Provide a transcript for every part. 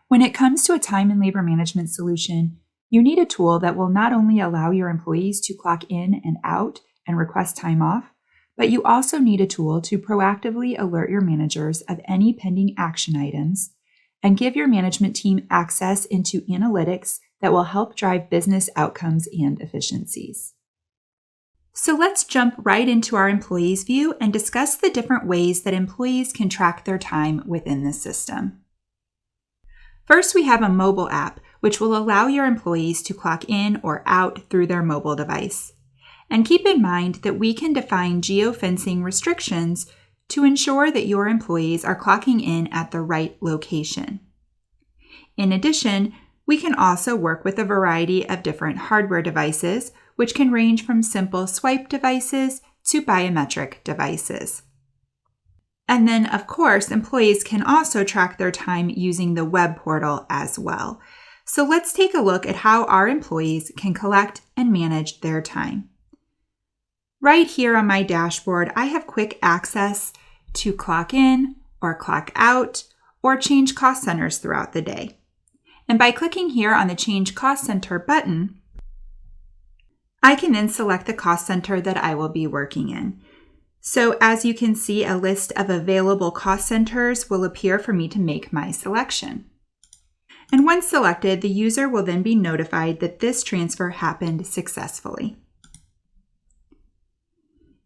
When it comes to a time and labor management solution, you need a tool that will not only allow your employees to clock in and out and request time off, but you also need a tool to proactively alert your managers of any pending action items and give your management team access into analytics that will help drive business outcomes and efficiencies. So let's jump right into our employees view and discuss the different ways that employees can track their time within the system. First, we have a mobile app, which will allow your employees to clock in or out through their mobile device. And keep in mind that we can define geofencing restrictions to ensure that your employees are clocking in at the right location. In addition, we can also work with a variety of different hardware devices, which can range from simple swipe devices to biometric devices. And then, of course, employees can also track their time using the web portal as well. So let's take a look at how our employees can collect and manage their time. Right here on my dashboard, I have quick access to clock in or clock out or change cost centers throughout the day. And by clicking here on the Change Cost Center button, I can then select the cost center that I will be working in. So as you can see, a list of available cost centers will appear for me to make my selection. And once selected, the user will then be notified that this transfer happened successfully.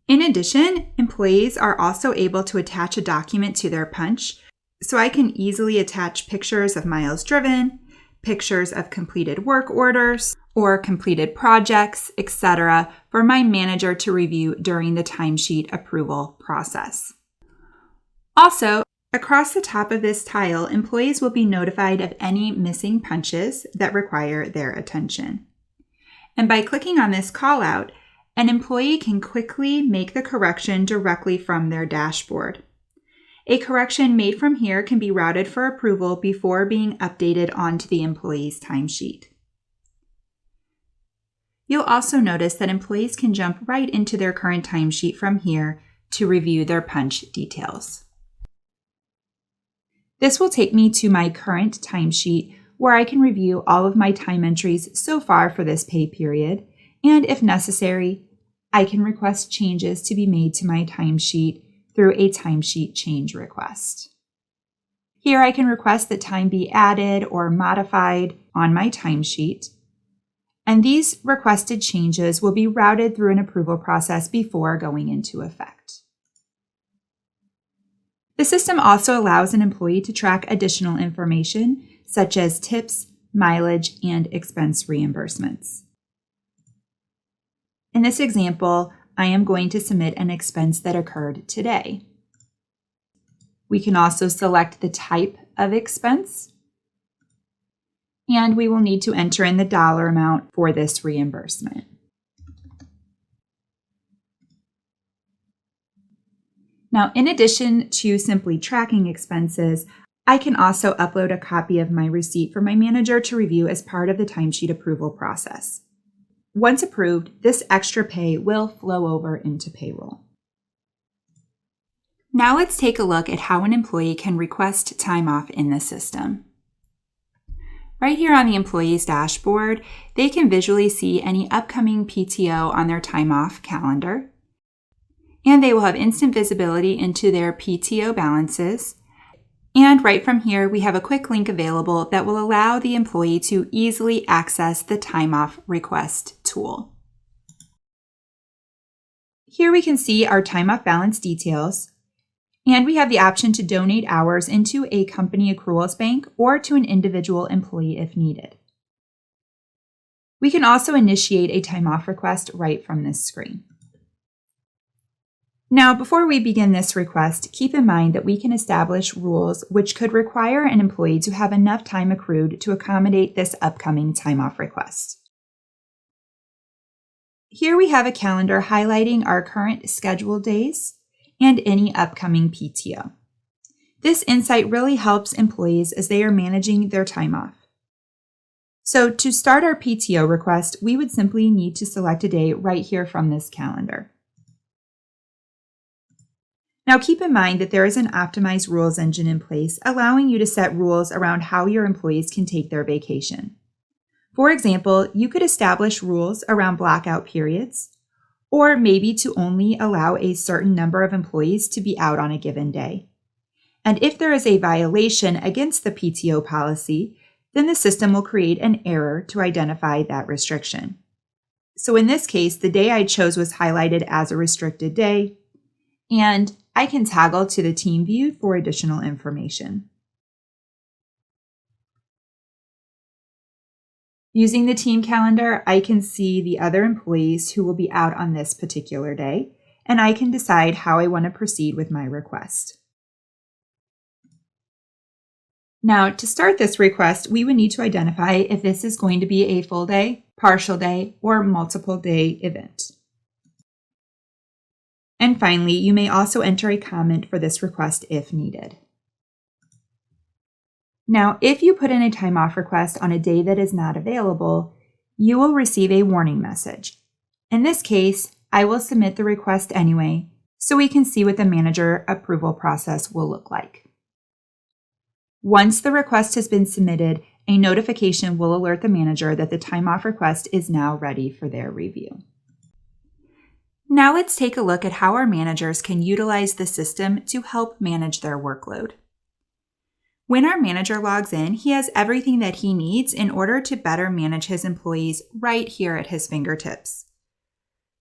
In addition, employees are also able to attach a document to their punch, so I can easily attach pictures of miles driven, pictures of completed work orders, or completed projects, etc., for my manager to review during the timesheet approval process. Also, across the top of this tile, employees will be notified of any missing punches that require their attention. And by clicking on this callout, an employee can quickly make the correction directly from their dashboard. A correction made from here can be routed for approval before being updated onto the employee's timesheet. You'll also notice that employees can jump right into their current timesheet from here to review their punch details. This will take me to my current timesheet where I can review all of my time entries so far for this pay period, and if necessary, I can request changes to be made to my timesheet through a timesheet change request. Here I can request that time be added or modified on my timesheet, and these requested changes will be routed through an approval process before going into effect. The system also allows an employee to track additional information such as tips, mileage, and expense reimbursements. In this example, I am going to submit an expense that occurred today. We can also select the type of expense, and we will need to enter in the dollar amount for this reimbursement. Now, in addition to simply tracking expenses, I can also upload a copy of my receipt for my manager to review as part of the timesheet approval process. Once approved, this extra pay will flow over into payroll. Now let's take a look at how an employee can request time off in the system. Right here on the employee's dashboard, they can visually see any upcoming PTO on their time off calendar, and they will have instant visibility into their PTO balances. And right from here, we have a quick link available that will allow the employee to easily access the time off request tool. Here we can see our time off balance details, and we have the option to donate hours into a company accruals bank or to an individual employee if needed. We can also initiate a time off request right from this screen. Now, before we begin this request, keep in mind that we can establish rules which could require an employee to have enough time accrued to accommodate this upcoming time off request. Here we have a calendar highlighting our current scheduled days and any upcoming PTO. This insight really helps employees as they are managing their time off. So to start our PTO request, we would simply need to select a day right here from this calendar. Now keep in mind that there is an optimized rules engine in place, allowing you to set rules around how your employees can take their vacation. For example, you could establish rules around blackout periods, or maybe to only allow a certain number of employees to be out on a given day. And if there is a violation against the PTO policy, then the system will create an error to identify that restriction. So in this case, the day I chose was highlighted as a restricted day, and I can toggle to the team view for additional information. Using the team calendar, I can see the other employees who will be out on this particular day, and I can decide how I want to proceed with my request. Now, to start this request, we would need to identify if this is going to be a full day, partial day, or multiple day event. And finally, you may also enter a comment for this request if needed. Now, if you put in a time off request on a day that is not available, you will receive a warning message. In this case, I will submit the request anyway, so we can see what the manager approval process will look like. Once the request has been submitted, a notification will alert the manager that the time off request is now ready for their review. Now let's take a look at how our managers can utilize the system to help manage their workload. When our manager logs in, he has everything that he needs in order to better manage his employees right here at his fingertips.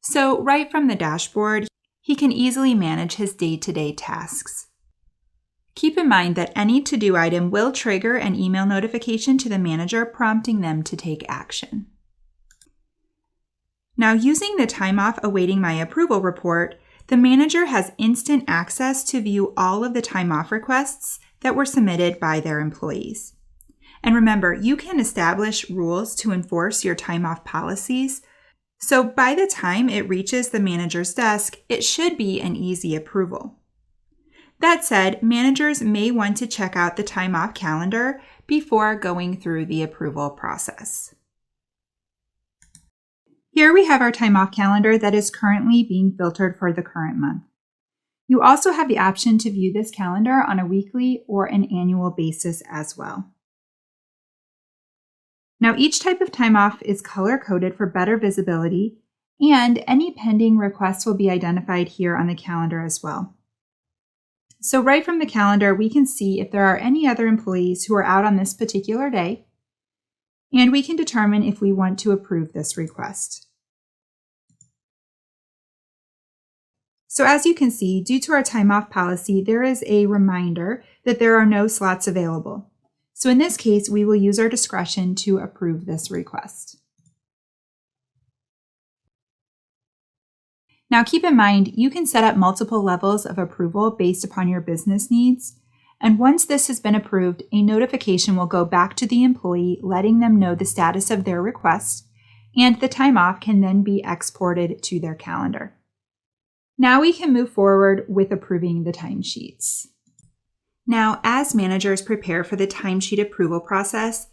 So right from the dashboard, he can easily manage his day-to-day tasks. Keep in mind that any to-do item will trigger an email notification to the manager prompting them to take action. Now, using the time off awaiting my approval report, the manager has instant access to view all of the time off requests that were submitted by their employees. And remember, you can establish rules to enforce your time off policies, so by the time it reaches the manager's desk, it should be an easy approval. That said, managers may want to check out the time off calendar before going through the approval process. Here we have our time off calendar that is currently being filtered for the current month. You also have the option to view this calendar on a weekly or an annual basis as well. Now, each type of time off is color-coded for better visibility, and any pending requests will be identified here on the calendar as well. So right from the calendar, we can see if there are any other employees who are out on this particular day, and we can determine if we want to approve this request. So as you can see, due to our time off policy, there is a reminder that there are no slots available. So in this case, we will use our discretion to approve this request. Now keep in mind, you can set up multiple levels of approval based upon your business needs. And once this has been approved, a notification will go back to the employee letting them know the status of their request, and the time off can then be exported to their calendar. Now we can move forward with approving the timesheets. Now, as managers prepare for the timesheet approval process,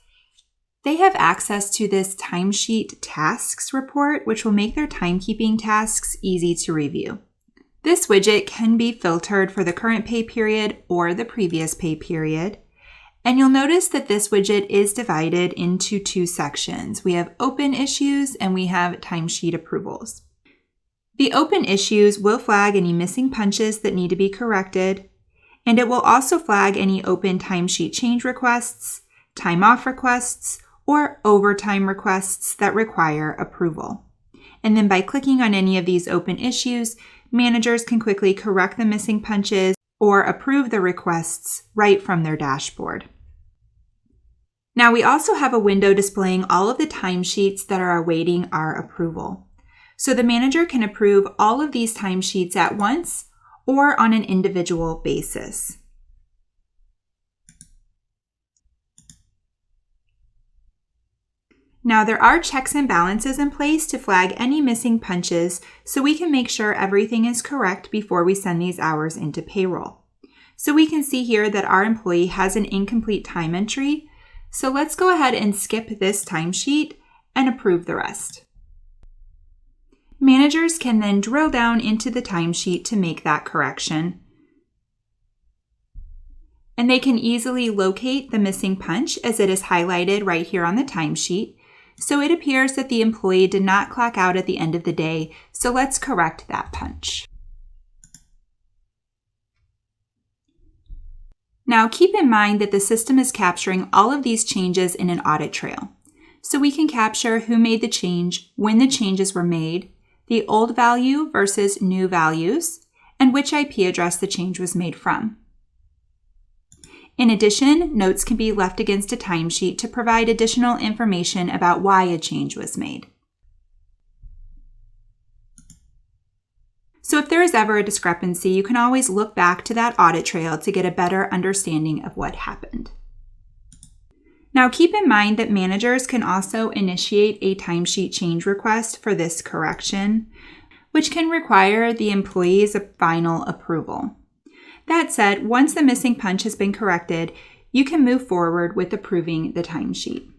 they have access to this timesheet tasks report, which will make their timekeeping tasks easy to review. This widget can be filtered for the current pay period or the previous pay period. And you'll notice that this widget is divided into two sections. We have open issues and we have timesheet approvals. The open issues will flag any missing punches that need to be corrected, and it will also flag any open timesheet change requests, time off requests, or overtime requests that require approval. And then by clicking on any of these open issues, managers can quickly correct the missing punches or approve the requests right from their dashboard. Now we also have a window displaying all of the timesheets that are awaiting our approval. So the manager can approve all of these timesheets at once or on an individual basis. Now there are checks and balances in place to flag any missing punches so we can make sure everything is correct before we send these hours into payroll. So we can see here that our employee has an incomplete time entry. So let's go ahead and skip this timesheet and approve the rest. Managers can then drill down into the timesheet to make that correction. and they can easily locate the missing punch as it is highlighted right here on the timesheet. So it appears that the employee did not clock out at the end of the day, so let's correct that punch. Now keep in mind that the system is capturing all of these changes in an audit trail. So we can capture who made the change, when the changes were made, the old value versus new values, and which IP address the change was made from. In addition, notes can be left against a timesheet to provide additional information about why a change was made. So if there is ever a discrepancy, you can always look back to that audit trail to get a better understanding of what happened. Now keep in mind that managers can also initiate a timesheet change request for this correction, which can require the employee's final approval. That said, once the missing punch has been corrected, you can move forward with approving the timesheet.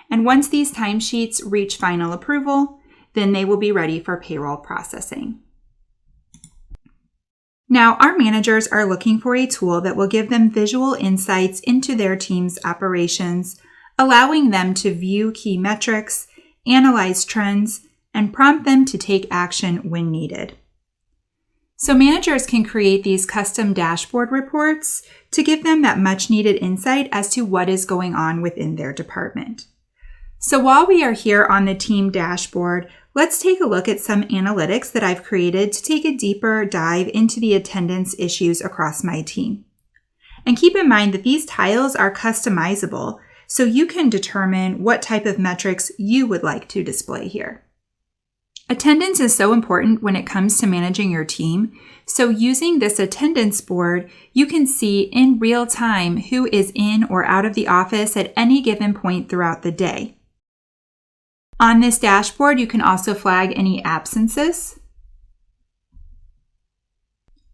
And once these timesheets reach final approval, then they will be ready for payroll processing. Now, our managers are looking for a tool that will give them visual insights into their team's operations, allowing them to view key metrics, analyze trends, and prompt them to take action when needed. So managers can create these custom dashboard reports to give them that much needed insight as to what is going on within their department. So while we are here on the team dashboard, let's take a look at some analytics that I've created to take a deeper dive into the attendance issues across my team. And keep in mind that these tiles are customizable, so you can determine what type of metrics you would like to display here. Attendance is so important when it comes to managing your team, so using this attendance board, you can see in real time who is in or out of the office at any given point throughout the day. On this dashboard, you can also flag any absences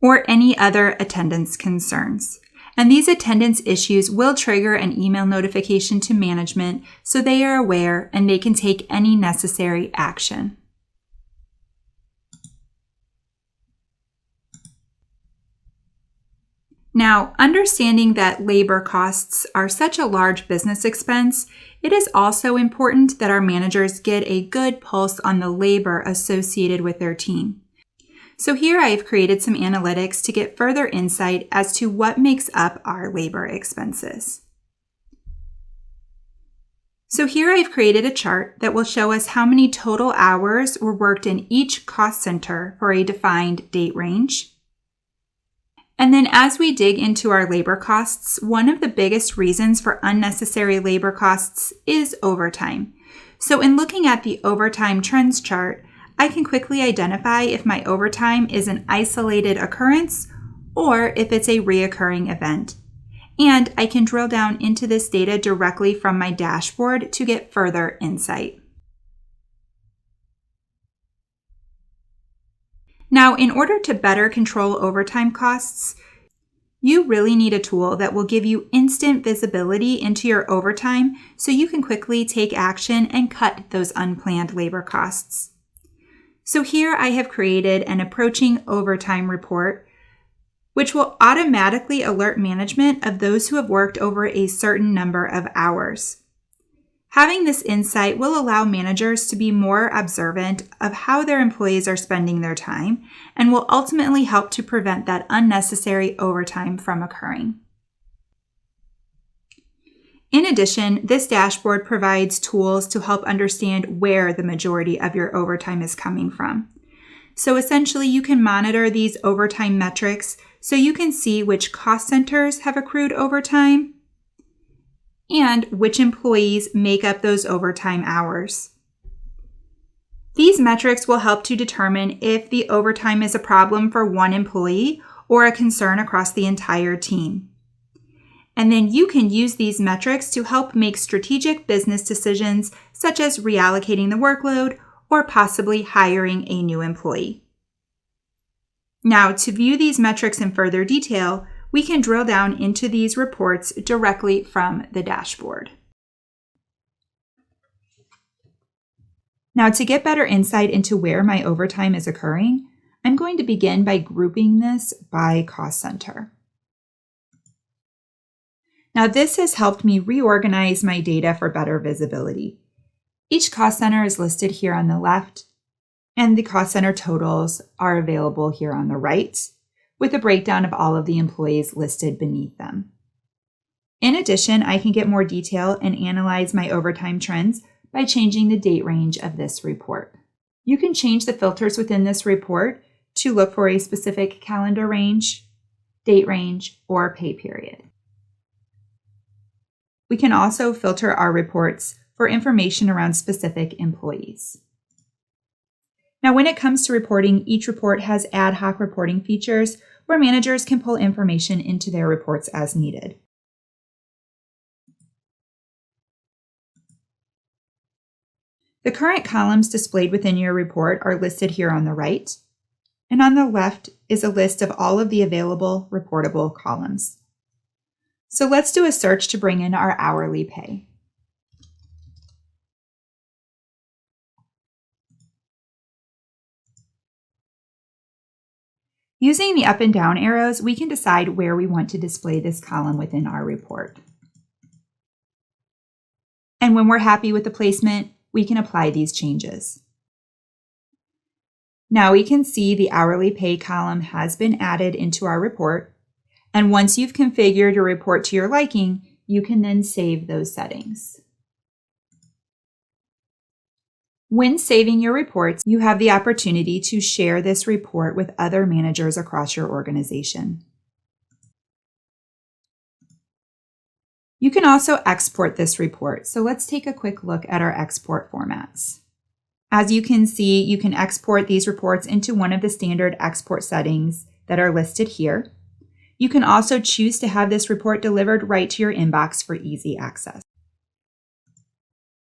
or any other attendance concerns. And these attendance issues will trigger an email notification to management so they are aware and they can take any necessary action. Now, understanding that labor costs are such a large business expense, it is also important that our managers get a good pulse on the labor associated with their team. So here I have created some analytics to get further insight as to what makes up our labor expenses. So here I've created a chart that will show us how many total hours were worked in each cost center for a defined date range. And then as we dig into our labor costs, one of the biggest reasons for unnecessary labor costs is overtime. So in looking at the overtime trends chart, I can quickly identify if my overtime is an isolated occurrence or if it's a reoccurring event. And I can drill down into this data directly from my dashboard to get further insight. Now, in order to better control overtime costs, you really need a tool that will give you instant visibility into your overtime so you can quickly take action and cut those unplanned labor costs. So here I have created an approaching overtime report, which will automatically alert management of those who have worked over a certain number of hours. Having this insight will allow managers to be more observant of how their employees are spending their time and will ultimately help to prevent that unnecessary overtime from occurring. In addition, this dashboard provides tools to help understand where the majority of your overtime is coming from. So essentially, you can monitor these overtime metrics so you can see which cost centers have accrued overtime and which employees make up those overtime hours. These metrics will help to determine if the overtime is a problem for one employee or a concern across the entire team. And then you can use these metrics to help make strategic business decisions such as reallocating the workload or possibly hiring a new employee. Now, to view these metrics in further detail, we can drill down into these reports directly from the dashboard. Now, to get better insight into where my overtime is occurring, I'm going to begin by grouping this by cost center. Now, this has helped me reorganize my data for better visibility. Each cost center is listed here on the left, and the cost center totals are available here on the right, with a breakdown of all of the employees listed beneath them. In addition, I can get more detail and analyze my overtime trends by changing the date range of this report. You can change the filters within this report to look for a specific calendar range, date range, or pay period. We can also filter our reports for information around specific employees. Now, when it comes to reporting, each report has ad hoc reporting features where managers can pull information into their reports as needed. The current columns displayed within your report are listed here on the right, and on the left is a list of all of the available reportable columns. So let's do a search to bring in our hourly pay. Using the up and down arrows, we can decide where we want to display this column within our report. And when we're happy with the placement, we can apply these changes. Now we can see the hourly pay column has been added into our report. And once you've configured your report to your liking, you can then save those settings. When saving your reports, you have the opportunity to share this report with other managers across your organization. You can also export this report. So let's take a quick look at our export formats. As you can see, you can export these reports into one of the standard export settings that are listed here. You can also choose to have this report delivered right to your inbox for easy access.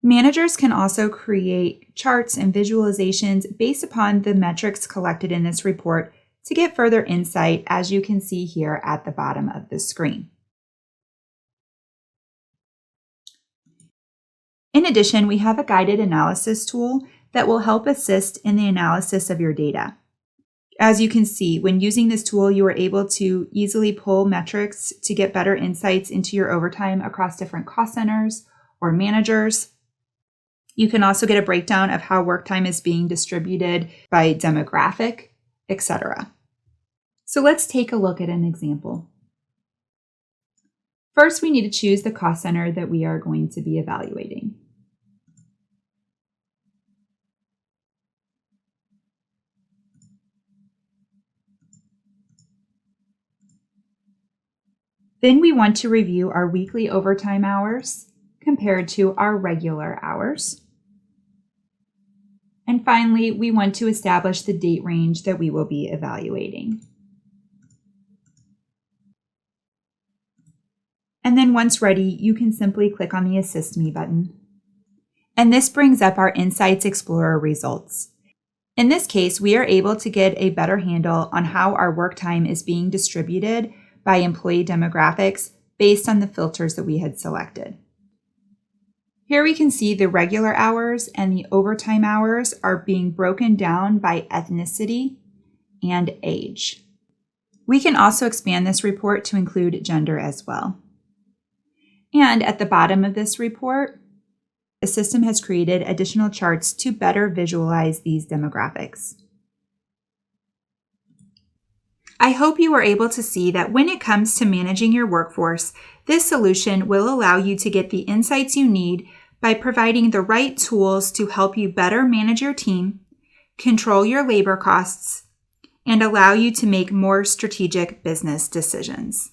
Managers can also create charts and visualizations based upon the metrics collected in this report to get further insight, as you can see here at the bottom of the screen. In addition, we have a guided analysis tool that will help assist in the analysis of your data. As you can see, when using this tool, you are able to easily pull metrics to get better insights into your overtime across different cost centers or managers. You can also get a breakdown of how work time is being distributed by demographic, etc. So let's take a look at an example. First, we need to choose the cost center that we are going to be evaluating. Then we want to review our weekly overtime hours compared to our regular hours. And finally, we want to establish the date range that we will be evaluating. And then once ready, you can simply click on the Assist Me button. And this brings up our Insights Explorer results. In this case, we are able to get a better handle on how our work time is being distributed by employee demographics based on the filters that we had selected. Here we can see the regular hours and the overtime hours are being broken down by ethnicity and age. We can also expand this report to include gender as well. And at the bottom of this report, the system has created additional charts to better visualize these demographics. I hope you were able to see that when it comes to managing your workforce, this solution will allow you to get the insights you need by providing the right tools to help you better manage your team, control your labor costs, and allow you to make more strategic business decisions.